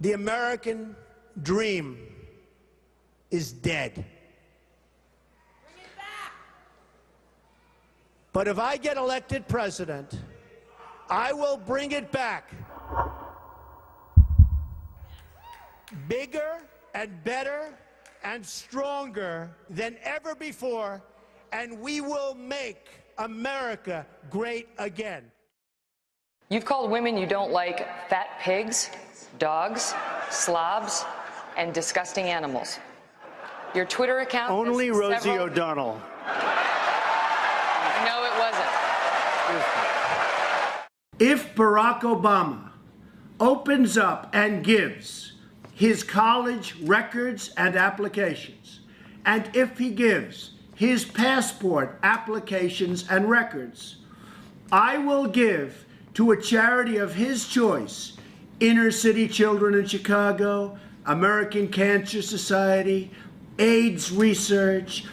The American dream is dead. Bring it back. But if I get elected president, I will bring it back. Bigger and better and stronger than ever before, and we will make America great again. You've called women you don't like fat pigs, dogs, slobs, and disgusting animals. Your Twitter account... Only Rosie O'Donnell. No, it wasn't. If Barack Obama opens up and gives his college records and applications, and if he gives his passport applications and records, I will give to a charity of his choice, Inner City Children in Chicago, American Cancer Society, AIDS research,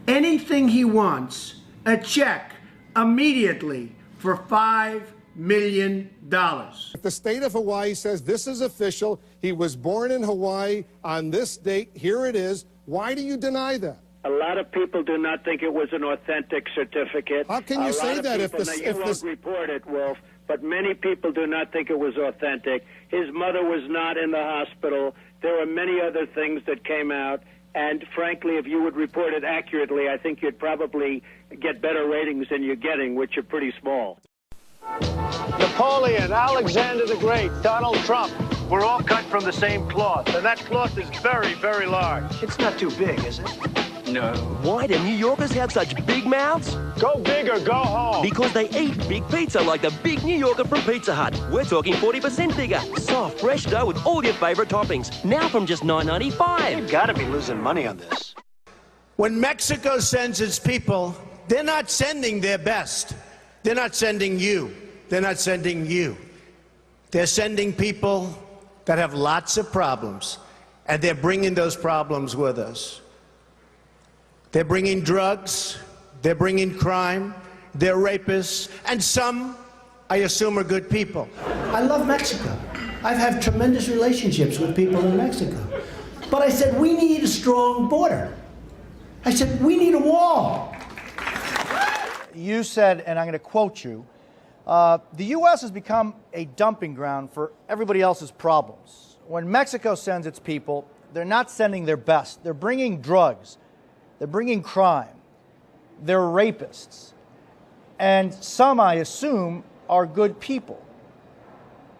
anything he wants, a check immediately for $5 million. If the state of Hawaii says this is official, he was born in Hawaii on this date, here it is, why do you deny that? A lot of people do not think it was an authentic certificate. How can you say that if this... You won't report it, Wolf, but many people do not think it was authentic. His mother was not in the hospital. There were many other things that came out. And frankly, if you would report it accurately, I think you'd probably get better ratings than you're getting, which are pretty small. Napoleon, Alexander the Great, Donald Trump. We're all cut from the same cloth, and that cloth is very, very large. It's not too big, is it? No. Why do New Yorkers have such big mouths? Go big or go home. Because they eat big pizza like the big New Yorker from Pizza Hut. We're talking 40% bigger. Soft, fresh dough with all your favorite toppings. Now from just $9.95. You've got to be losing money on this. When Mexico sends its people, they're not sending their best. They're not sending you. They're not sending you. They're sending people that have lots of problems, and they're bringing those problems with us. They're bringing drugs, they're bringing crime, they're rapists, and some, I assume, are good people. I love Mexico. I've had tremendous relationships with people in Mexico. But I said, we need a strong border. I said, we need a wall. You said, and I'm going to quote you, the U.S. has become a dumping ground for everybody else's problems. When Mexico sends its people, they're not sending their best. They're bringing drugs. They're bringing crime. They're rapists. And some, I assume, are good people.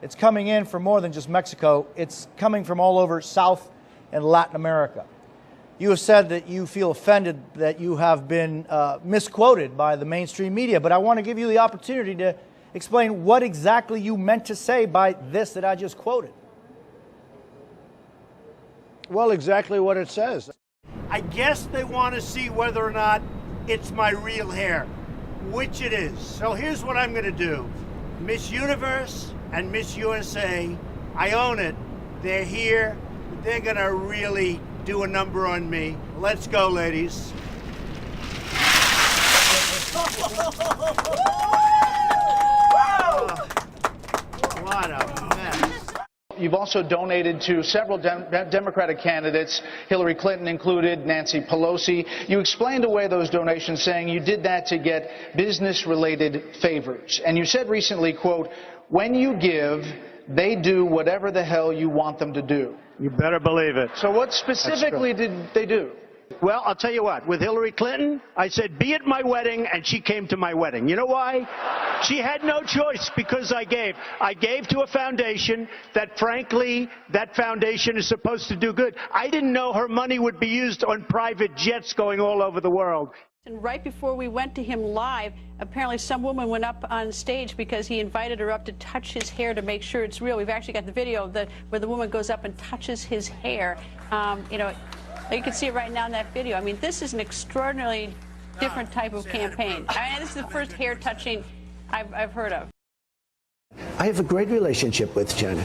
It's coming in from more than just Mexico. It's coming from all over South and Latin America. You have said that you feel offended that you have been misquoted by the mainstream media, but I want to give you the opportunity to explain what exactly you meant to say by this that I just quoted. Well, exactly what it says. I guess they want to see whether or not it's my real hair, which it is. So here's what I'm going to do. Miss Universe and Miss USA, I own it. They're here. They're going to really do a number on me. Let's go, ladies. What a mess. You've also donated to several Democratic candidates, Hillary Clinton included, Nancy Pelosi. You explained away those donations, saying you did that to get business-related favors. And you said recently, quote, when you give, they do whatever the hell you want them to do. You better believe it. So what specifically did they do? Well, I'll tell you what. With Hillary Clinton, I said, be at my wedding, and she came to my wedding. You know why? She had no choice because I gave. I gave to a foundation that, frankly, that foundation is supposed to do good. I didn't know her money would be used on private jets going all over the world. And right before we went to him live, apparently some woman went up on stage because he invited her up to touch his hair to make sure it's real. We've actually got the video where the woman goes up and touches his hair. You know, you can see it right now in that video. I mean, this is an extraordinarily different type of campaign. I mean, this is the first hair touching I've heard of. I have a great relationship with China.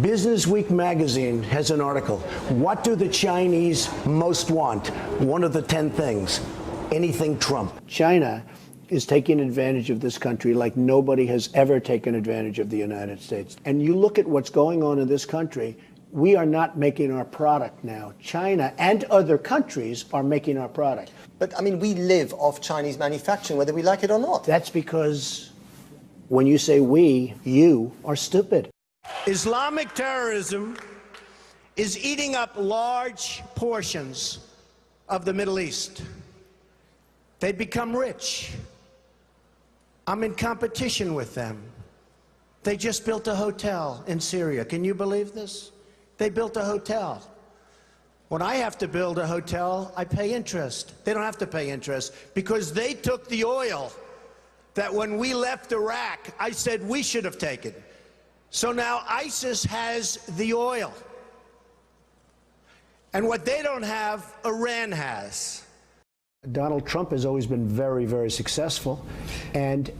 Business Week magazine has an article. What do the Chinese most want? One of the 10 things. Anything Trump. China is taking advantage of this country like nobody has ever taken advantage of the United States. And you look at what's going on in this country, We are not making our product now. China and other countries are making our product. But, I mean, we live off Chinese manufacturing, whether we like it or not. That's because when you say we, you are stupid. Islamic terrorism is eating up large portions of the Middle East. They become rich. I'm in competition with them. They just built a hotel in Syria. Can you believe this? They built a hotel. When I have to build a hotel, I pay interest. They don't have to pay interest because they took the oil that when we left Iraq, I said we should have taken. So now ISIS has the oil. And what they don't have, Iran has. Donald Trump has always been very, very successful. And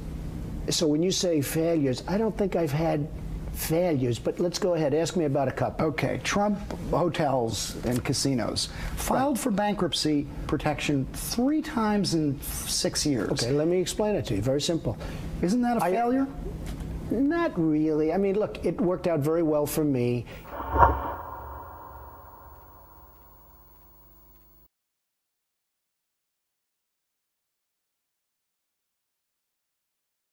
so when you say failures, I don't think I've had failures, but let's go ahead. Ask me about a couple. Okay, Trump hotels and casinos filed for bankruptcy protection 3 times in 6 years. Okay, let me explain it to you. Very simple. Isn't that a failure? Not really. I mean, look, it worked out very well for me.